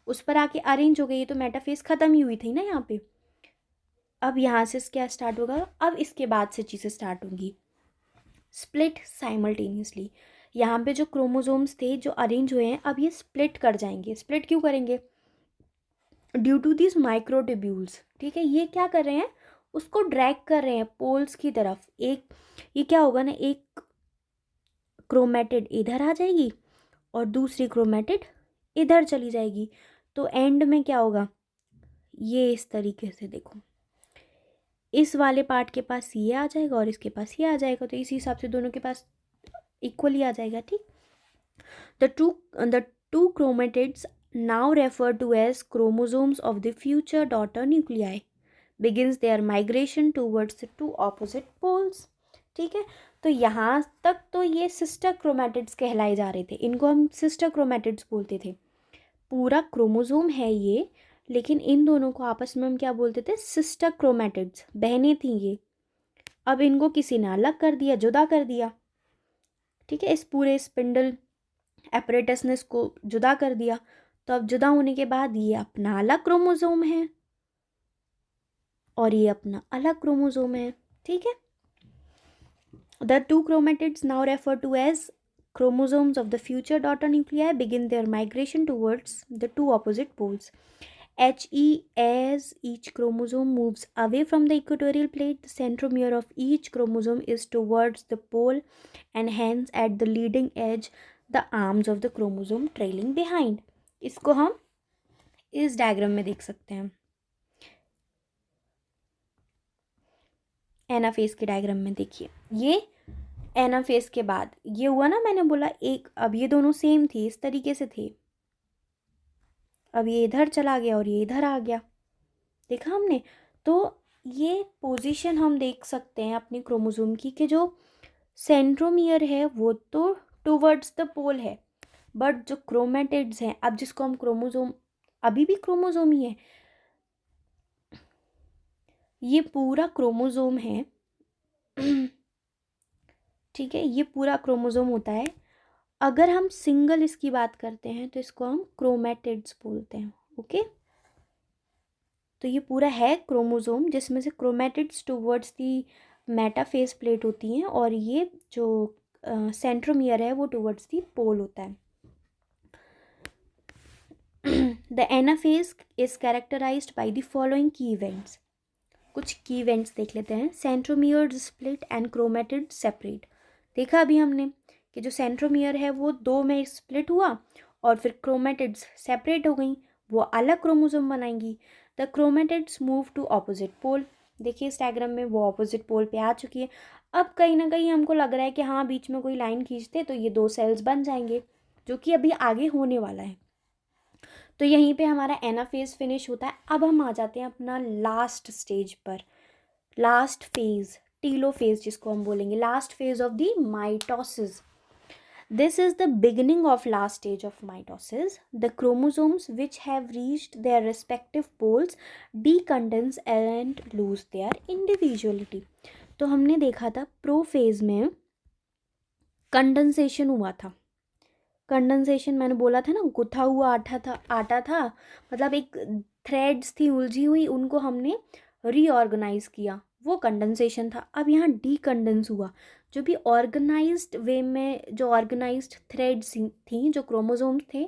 उस पर आके अरेंज हो गई है। तो मेटाफेज खत्म ही हुई थी ना यहाँ पे। अब यहाँ से क्या स्टार्ट होगा, अब इसके बाद से चीज़ें स्टार्ट होंगी, स्प्लिट साइमल्टेनियसली। यहाँ पे जो क्रोमोसोम्स थे जो अरेंज हुए हैं, अब ये स्प्लिट कर जाएंगे। स्प्लिट क्यों करेंगे, ड्यू टू दिस माइक्रोट्यूब्यूल्स। ठीक है, ये क्या कर रहे हैं, उसको ड्रैग कर रहे हैं पोल्स की तरफ। एक ये क्या होगा ना, एक क्रोमेटिड इधर आ जाएगी और दूसरी क्रोमेटिड इधर चली जाएगी। तो एंड में क्या होगा, ये इस तरीके से देखो, इस वाले पार्ट के पास ये आ जाएगा और इसके पास ये आ जाएगा। तो इसी हिसाब से दोनों के पास इक्वली आ जाएगा। ठीक, the two chromatids now referred to as chromosomes of the future daughter nuclei begins their migration towards the two opposite poles। ठीक है, तो यहाँ तक तो ये सिस्टर क्रोमेटिड्स कहलाए जा रहे थे, इनको हम सिस्टर क्रोमेटिड्स बोलते थे। पूरा क्रोमोसोम है ये, लेकिन इन दोनों को आपस में हम क्या बोलते थे, सिस्टर क्रोमेटिड्स, बहनें थी ये। अब इनको किसी ने अलग कर दिया, जुदा कर दिया। ठीक है, इस पूरे स्पिंडल एपरेटस ने इसको जुदा कर दिया। तो अब जुदा होने के बाद ये अपना अलग क्रोमोसोम है और ये अपना अलग क्रोमोसोम है। ठीक है, the two chromatids now refer to as chromosomes of the future daughter nuclei begin their migration towards the two opposite poles. As each chromosome moves away from the equatorial plate, the centromere of each chromosome is towards the pole and hence at the leading edge, the arms of the chromosome trailing behind. इसको हम इस diagram में देख सकते हैं, anaphase के diagram में देखिए। ये एनाफेज के बाद ये हुआ ना, मैंने बोला एक, अब ये दोनों सेम थी, इस तरीके से थे। अब ये इधर चला गया और ये इधर आ गया, देखा हमने। तो ये पोजीशन हम देख सकते हैं अपने क्रोमोसोम की कि जो सेंट्रोमियर है वो तो टुवर्ड्स द पोल है, बट जो क्रोमेटिड्स हैं, अब जिसको हम क्रोमोजोम, अभी भी क्रोमोजोम ही है, ये पूरा क्रोमोजोम है। ठीक है, ये पूरा क्रोमोजोम होता है। अगर हम सिंगल इसकी बात करते हैं तो इसको हम क्रोमेटिड्स बोलते हैं। ओके, तो ये पूरा है क्रोमोजोम, जिसमें से chromatids towards the metaphase plate होती हैं, और ये जो सेंट्रोमियर है वो टुवर्ड्स दी पोल होता है। The anaphase is characterised by the following key events. कुछ की इवेंट्स देख लेते हैं। Centromere split and chromatid separate. देखा अभी हमने कि जो सेंट्रोमियर है वो दो में स्प्लिट हुआ और फिर क्रोमेटिड्स सेपरेट हो गई, वो अलग क्रोमोसोम बनाएंगी। The chromatids move to opposite pole. देखिए इस डायग्राम में वो ऑपोजिट पोल पे आ चुकी है। अब कहीं ना कहीं हमको लग रहा है कि हाँ, बीच में कोई लाइन खींचते तो ये दो सेल्स बन जाएंगे, जो कि अभी आगे होने वाला है। तो यहीं पे हमारा एनाफेज फिनिश होता है। अब हम आ जाते हैं अपना लास्ट स्टेज पर, लास्ट फेज, टीलोफेज जिसको हम बोलेंगे, last phase of the mitosis. This is the beginning of last stage of mitosis. The chromosomes which have reached their respective poles decondense and lose their individuality. तो हमने देखा था prophase में condensation हुआ था। कंडेंसेशन मैंने बोला था ना, गुथा हुआ आटा था, मतलब एक थ्रेड्स थी उलझी हुई, उनको हमने रीऑर्गेनाइज किया, वो कंडेंसेशन था। अब यहाँ डीकंडेंस हुआ, जो भी ऑर्गेनाइज्ड वे में जो ऑर्गेनाइज्ड थ्रेड्स थी, जो क्रोमोसोम्स थे,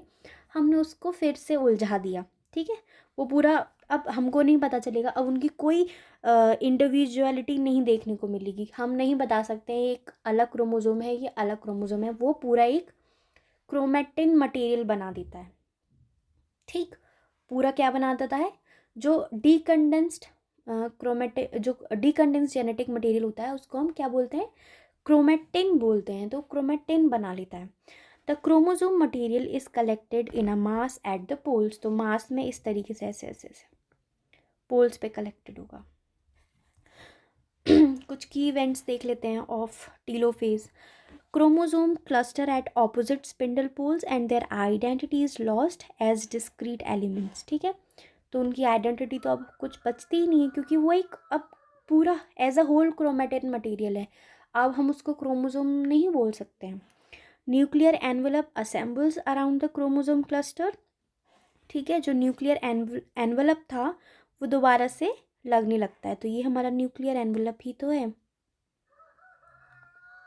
हमने उसको फिर से उलझा दिया। ठीक है, वो पूरा अब हमको नहीं पता चलेगा, अब उनकी कोई इंडिविजुअलिटी नहीं देखने को मिलेगी। हम नहीं बता सकते एक अलग क्रोमोसोम है, ये अलग क्रोमोसोम है, वो पूरा एक क्रोमेटिन मटेरियल बना देता है। ठीक, पूरा क्या बना देता है, जो डीकंडेंस्ड जो डीकंडेंस्ड जेनेटिक मटेरियल होता है उसको हम क्या बोलते हैं, क्रोमेटिन बोलते हैं। तो क्रोमेटिन बना लेता है। The chromosome material is collected in a mass at the poles. तो मास में इस तरीके से ऐसे ऐसे ऐसे पोल्स पे कलेक्टेड होगा। कुछ की इवेंट्स देख लेते हैं of telophase. Chromosome cluster at opposite spindle poles and their identity is lost as discrete elements. ठीक है, तो उनकी आइडेंटिटी तो अब कुछ बचती ही नहीं है, क्योंकि वो एक अब पूरा as a whole chromatin material है। अब हम उसको क्रोमोसोम नहीं बोल सकते हैं। Nuclear envelope assembles around the chromosome cluster. ठीक है, जो न्यूक्लियर एनवेलप था वो दोबारा से लगने लगता है। तो ये हमारा न्यूक्लियर एनवेलप ही तो है।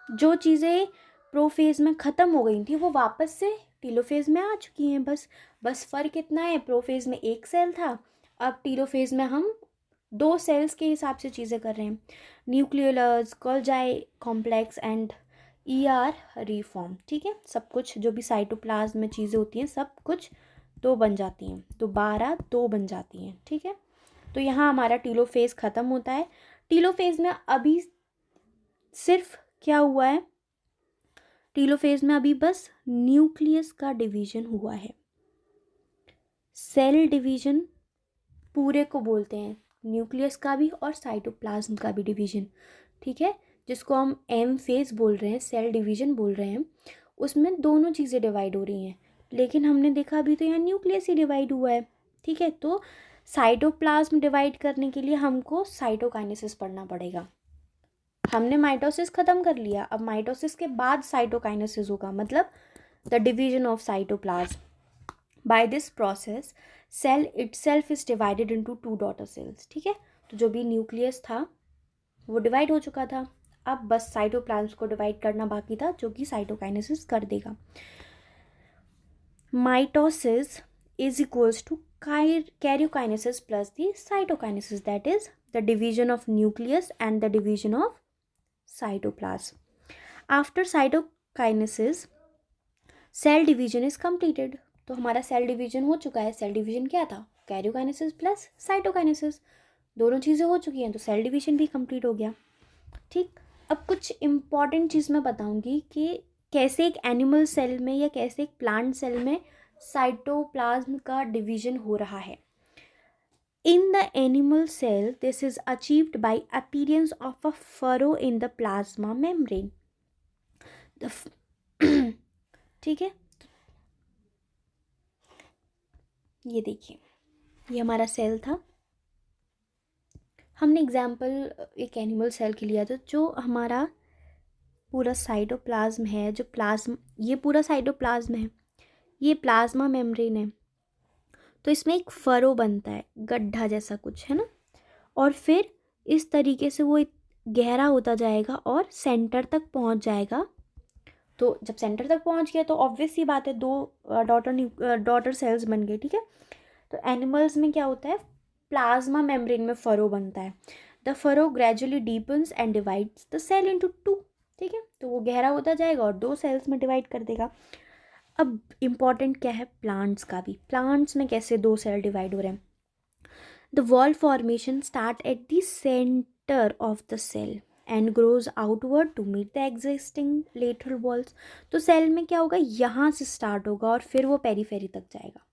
जो चीज़ें प्रोफेज में ख़त्म हो गई थी वो वापस से टीलोफेज में आ चुकी हैं। बस फ़र्क इतना है, प्रोफेज में एक सेल था, अब टीलोफेज में हम दो सेल्स के हिसाब से चीज़ें कर रहे हैं। Nucleolus, Golgi complex and ER reform. ठीक है, सब कुछ जो भी साइटोप्लाज्म में चीज़ें होती हैं सब कुछ दो बन जाती हैं, तो 12 दो बन जाती हैं। ठीक है, तो यहाँ हमारा टीलोफेज ख़त्म होता है। टीलोफेज में अभी सिर्फ क्या हुआ है, टीलोफेज में अभी बस न्यूक्लियस का डिवीजन हुआ है। सेल डिवीजन पूरे को बोलते हैं, न्यूक्लियस का भी और साइटोप्लाज्म का भी डिवीजन। ठीक है, जिसको हम एम फेज बोल रहे हैं, सेल डिवीजन बोल रहे हैं, उसमें दोनों चीज़ें डिवाइड हो रही हैं। लेकिन हमने देखा अभी तो यहाँ न्यूक्लियस ही डिवाइड हुआ है। ठीक है, तो साइटोप्लाज्म डिवाइड करने के लिए हमको साइटोकाइनेसिस पढ़ना पड़ेगा। हमने माइटोसिस ख़त्म कर लिया, अब माइटोसिस के बाद साइटोकाइनेसिस होगा, मतलब the division of cytoplasm. By this process cell itself is divided into 2 daughter cells. ठीक है, तो जो भी न्यूक्लियस था वो डिवाइड हो चुका था, अब बस साइटोप्लाज्म को डिवाइड करना बाकी था, जो कि साइटोकाइनेसिस कर देगा। Mitosis is equals to karyokinesis plus the cytokinesis, that is the division of nucleus and the division of cytoplasm. After cytokinesis, cell division is completed. तो हमारा सेल डिवीजन हो चुका है। सेल डिवीजन क्या था, कैरियोकाइनेसिस प्लस साइटोकाइनेसिस, दोनों चीज़ें हो चुकी हैं, तो सेल डिवीजन भी कंप्लीट हो गया। ठीक, अब कुछ इम्पॉर्टेंट चीज़ मैं बताऊंगी कि कैसे एक एनिमल सेल में या कैसे एक प्लांट सेल में साइटोप्लाज्म का डिवीजन हो रहा है। In the animal cell, this is achieved by appearance of a furrow in the plasma membrane. ठीक है, ये देखिए, ये हमारा सेल था। हमने एग्जाम्पल एक एनिमल सेल के लिया था। जो हमारा पूरा साइटोप्लाज्म है, जो प्लाज्म, ये पूरा साइटोप्लाज्म है, ये प्लाज्मा मेम्ब्रेन है। तो इसमें एक फरो बनता है, गड्ढा जैसा कुछ, है ना। और फिर इस तरीके से वो गहरा होता जाएगा और सेंटर तक पहुंच जाएगा। तो जब सेंटर तक पहुंच गया तो ऑब्वियस सी बात है, दो डॉटर सेल्स बन गए, ठीक है। तो एनिमल्स में क्या होता है, प्लाज्मा मेम्ब्रेन में फरो बनता है। The furrow gradually deepens and divides the cell into two, ठीक है। तो वो गहरा होता जाएगा और दो सेल्स में डिवाइड कर देगा। अब इम्पॉर्टेंट क्या है प्लांट्स का भी, प्लांट्स में कैसे दो सेल डिवाइड हो रहे हैं। The wall formation start at the centre of the cell and grows outward to meet the existing lateral walls. तो सेल में क्या होगा, यहाँ से स्टार्ट होगा और फिर वो पेरीफेरी तक जाएगा,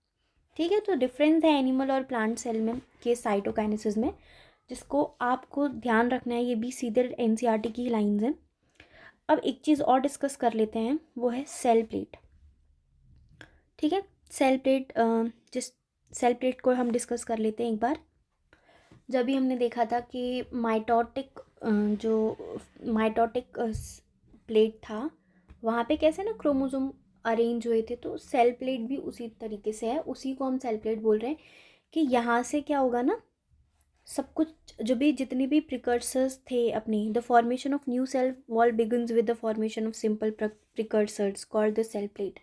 ठीक है। तो डिफरेंस है एनिमल और प्लांट सेल में के साइटोकाइनेसिस में, जिसको आपको ध्यान रखना है। ये भी सीधे एनसीईआरटी की लाइंस हैं। अब एक चीज़ और डिस्कस कर लेते हैं, वो है सेल प्लेट, ठीक है। सेल प्लेट, जिस सेल प्लेट को हम डिस्कस कर लेते हैं एक बार। जब भी हमने देखा था कि माइटोटिक, जो माइटोटिक प्लेट था, वहाँ पे कैसे ना क्रोमोसोम अरेंज हुए थे, तो सेल प्लेट भी उसी तरीके से है, उसी को हम सेल प्लेट बोल रहे हैं। कि यहाँ से क्या होगा ना, सब कुछ जो भी जितनी भी प्रिकर्सर्स थे अपनी, the formation of new cell wall begins with the formation of simple precursors called the cell plate.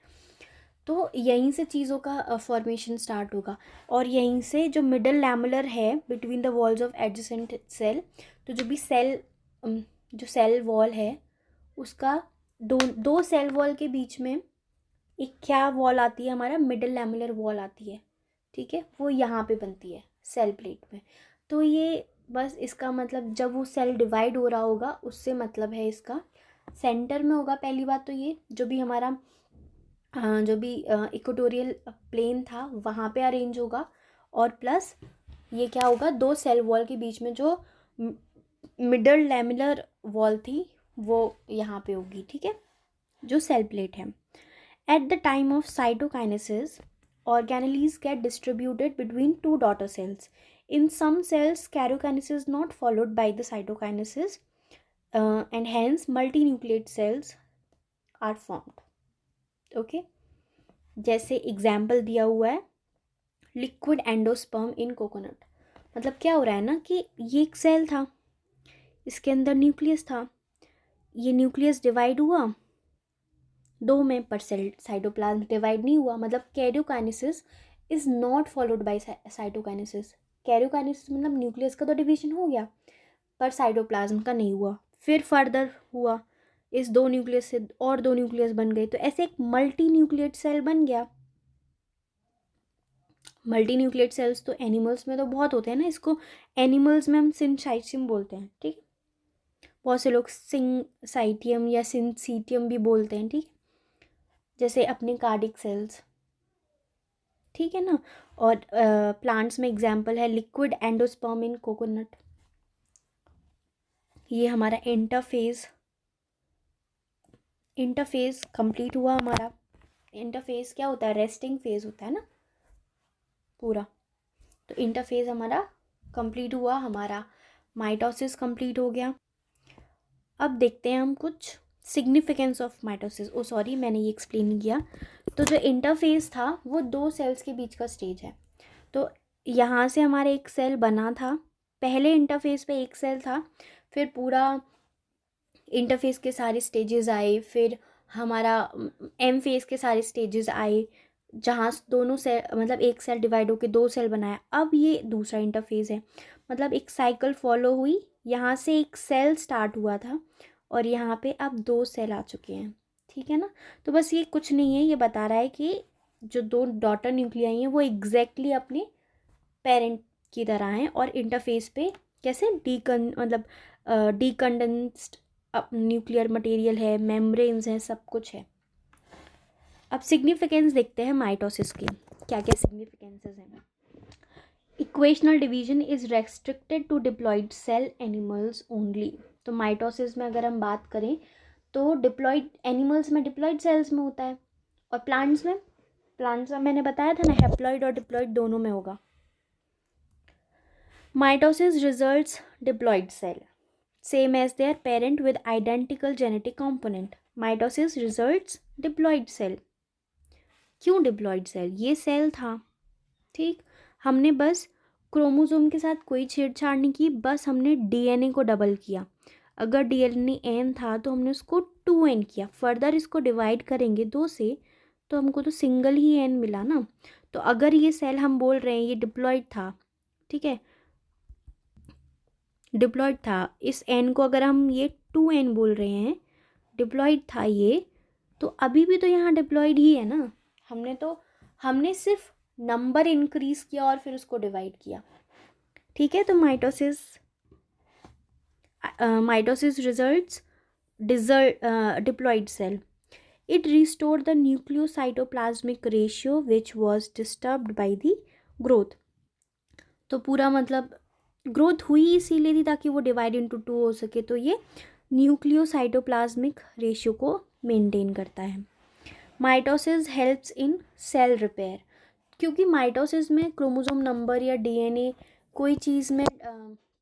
तो यहीं से चीज़ों का फॉर्मेशन स्टार्ट होगा। और यहीं से जो मिडल लैमुलर है between the walls of adjacent cell, तो जो भी सेल, जो सेल वॉल है उसका दो दो सेल वॉल के बीच में एक क्या वॉल आती है, हमारा मिडल लैमुलर वॉल आती है, ठीक है। वो यहाँ पे बनती है सेल प्लेट में। तो ये बस इसका मतलब, जब वो सेल डिवाइड हो रहा होगा उससे मतलब है इसका, सेंटर में होगा पहली बात तो। ये जो भी हमारा जो भी इक्वेटोरियल प्लेन था वहाँ पे अरेंज होगा। और प्लस ये क्या होगा, दो सेल वॉल के बीच में जो मिडल लैमुलर वॉल थी वो यहाँ पे होगी, ठीक है, जो सेल प्लेट है। At the time of cytokinesis, organelles get distributed between two daughter cells. In some cells, karyokinesis is not followed by the cytokinesis, and hence multinucleate cells are formed. Okay? जैसे example दिया हुआ है, liquid endosperm इन coconut. मतलब क्या हो रहा है ना कि ये एक सेल था, इसके अंदर न्यूक्लियस था, ये न्यूक्लियस डिवाइड हुआ दो में, पर सेल साइटोप्लाज्म डिवाइड नहीं हुआ। मतलब karyokinesis is not followed by cytokinesis. Karyokinesis मतलब न्यूक्लियस का तो डिवीजन हो गया, पर साइटोप्लाज्म का नहीं हुआ। फिर फर्दर हुआ, इस दो न्यूक्लियस से और दो न्यूक्लियस बन गए, तो ऐसे एक मल्टी न्यूक्लिएट सेल बन गया। मल्टी न्यूक्लिएट सेल्स तो एनिमल्स में तो बहुत होते हैं ना, इसको एनिमल्स में हम सिंसाइटियम बोलते हैं, ठीक। बहुत से लोग सिंसाइटियम या सिंसीटियम भी बोलते हैं, ठीक। जैसे अपने कार्डिक सेल्स, ठीक है ना। और प्लांट्स में एग्जाम्पल है लिक्विड एंडोस्पर्म इन कोकोनट। ये हमारा इंटरफेस कंप्लीट हुआ हमारा। इंटरफेस क्या होता है, रेस्टिंग फेज होता है ना पूरा। तो इंटरफेस हमारा कंप्लीट हुआ, हमारा माइटोसिस कंप्लीट हो गया। अब देखते हैं हम कुछ significance of mitosis. Oh sorry, मैंने ये एक्सप्लेन नहीं किया। तो जो इंटरफेस था वो दो सेल्स के बीच का स्टेज है। तो यहाँ से हमारे एक सेल बना था, पहले इंटरफेस पे एक सेल था, फिर पूरा इंटरफेस के सारे स्टेजेस आए, फिर हमारा एम फेस के सारे स्टेजेस आए, जहाँ दोनों सेल मतलब एक सेल डिवाइड होकर दो सेल बनाया। अब ये दूसरा इंटरफेस है, मतलब एक साइकिल फॉलो हुई, यहाँ से एक सेल स्टार्ट हुआ था और यहाँ पे अब दो सेल आ चुके हैं, ठीक है ना। तो बस ये कुछ नहीं है, ये बता रहा है कि जो दो डॉटर न्यूक्लियाई हैं वो एग्जैक्टली अपने पेरेंट की तरह हैं, और इंटरफेस पे कैसे डीकंडेंस्ड न्यूक्लियर मटेरियल है, मेम्ब्रेन्स हैं, सब कुछ है। अब सिग्निफिकेंस देखते हैं माइटोसिस के, क्या क्या सिग्निफिकेंसेस हैं। Equational division is restricted to diploid cell animals only. तो माइटोसिस में अगर हम बात करें तो डिप्लॉयड एनिमल्स में डिप्लॉयड सेल्स में होता है, और प्लांट्स में मैंने बताया था ना, हैप्लॉइड और डिप्लॉयड दोनों में होगा। Mitosis results diploid cell same as their parent with identical genetic component. Mitosis results diploid cell. क्यों डिप्लॉयड सेल? ये सेल था, ठीक, हमने बस क्रोमोसोम के साथ कोई छेड़छाड़ नहीं की, बस हमने डीएनए को डबल किया। अगर डीएनए एन था तो हमने उसको 2n किया। फर्दर इसको डिवाइड करेंगे 2 से तो हमको तो सिंगल ही एन मिला ना। तो अगर ये सेल हम बोल रहे हैं ये डिप्लॉयड था, ठीक है, डिप्लॉयड था, इस एन को अगर हम ये 2n बोल रहे हैं, डिप्लॉयड था ये, तो अभी भी तो यहाँ डिप्लॉयड ही है ना। हमने सिर्फ नंबर इंक्रीज किया और फिर उसको डिवाइड किया, ठीक है। तो mitosis results diploid cell. It restored the nucleocytoplasmic ratio which was disturbed by the growth. तो पूरा मतलब ग्रोथ हुई इसीलिए थी ताकि वो डिवाइड इंटू 2 हो सके, तो ये न्यूक्लियोसाइटोप्लाज्मिक रेशियो को मेंटेन करता है। Mitosis helps in cell repair, क्योंकि माइटोसिस में क्रोमोसोम नंबर या डीएनए कोई चीज़ में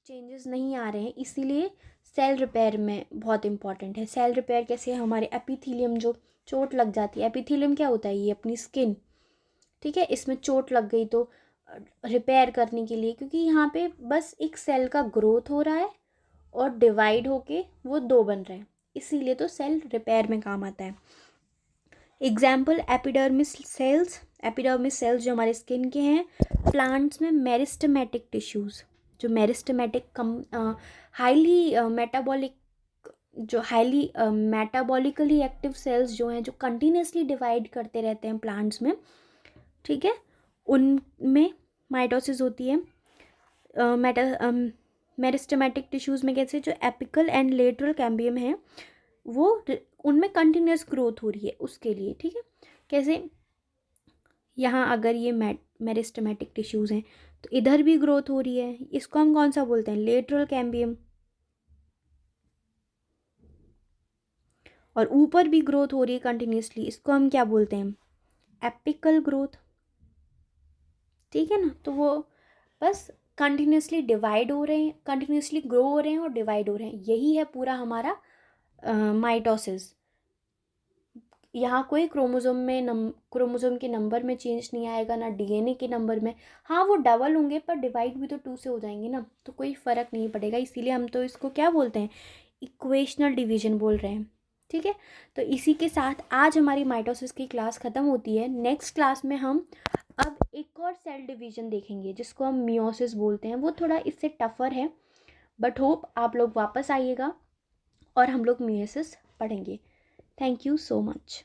चेंजेस नहीं आ रहे हैं, इसीलिए सेल रिपेयर में बहुत इंपॉर्टेंट है। सेल रिपेयर कैसे? हमारे एपिथेलियम जो चोट लग जाती है, एपिथेलियम क्या होता है? ये अपनी स्किन, ठीक है, इसमें चोट लग गई तो रिपेयर करने के लिए, क्योंकि यहाँ पे बस एक सेल का ग्रोथ हो रहा है और डिवाइड होके वो 2 बन रहे हैं, इसीलिए तो सेल रिपेयर में काम आता है। एग्जाम्पल एपिडर्मिस सेल्स जो हमारे स्किन के हैं। प्लांट्स में मेरिस्टेमेटिक टिश्यूज़, जो meristematic highly metabolically active cells जो हैं, जो कंटिन्यूसली डिवाइड करते रहते हैं प्लांट्स में, ठीक है, उनमें माइटोसिस होती है। मेरिस्टेमेटिक टिश्यूज़ में कैसे? जो एपिकल एंड लेटरल कैम्बियम है वो उनमें कंटिन्यूस ग्रोथ हो रही है, उसके लिए, ठीक है। कैसे? यहाँ अगर ये मेरिस्टेमेटिक टिश्यूज़ हैं तो इधर भी ग्रोथ हो रही है, इसको हम कौन सा बोलते हैं? Lateral cambium. और ऊपर भी ग्रोथ हो रही है कंटिन्यूसली, इसको हम क्या बोलते हैं? एपिकल ग्रोथ, ठीक है ना। तो वो बस कंटिन्यूसली डिवाइड हो रहे हैं, कंटिन्यूसली ग्रो हो रहे हैं और डिवाइड हो रहे हैं, यही है पूरा हमारा माइटोसिस। यहाँ कोई क्रोमोसोम के नंबर में चेंज नहीं आएगा, ना डीएनए के नंबर में। हाँ, वो डबल होंगे पर डिवाइड भी तो 2 से हो जाएंगे ना, तो कोई फ़र्क नहीं पड़ेगा, इसीलिए हम तो इसको क्या बोलते हैं? इक्वेशनल डिवीजन बोल रहे हैं, ठीक है। तो इसी के साथ आज हमारी माइटोसिस की क्लास ख़त्म होती है। नेक्स्ट क्लास में हम अब एक और सेल डिवीजन देखेंगे जिसको हम मियोसिस बोलते हैं। वो थोड़ा इससे टफ़र है, बट होप आप लोग वापस आइएगा और हम लोग मियोसिस पढ़ेंगे। Thank you so much.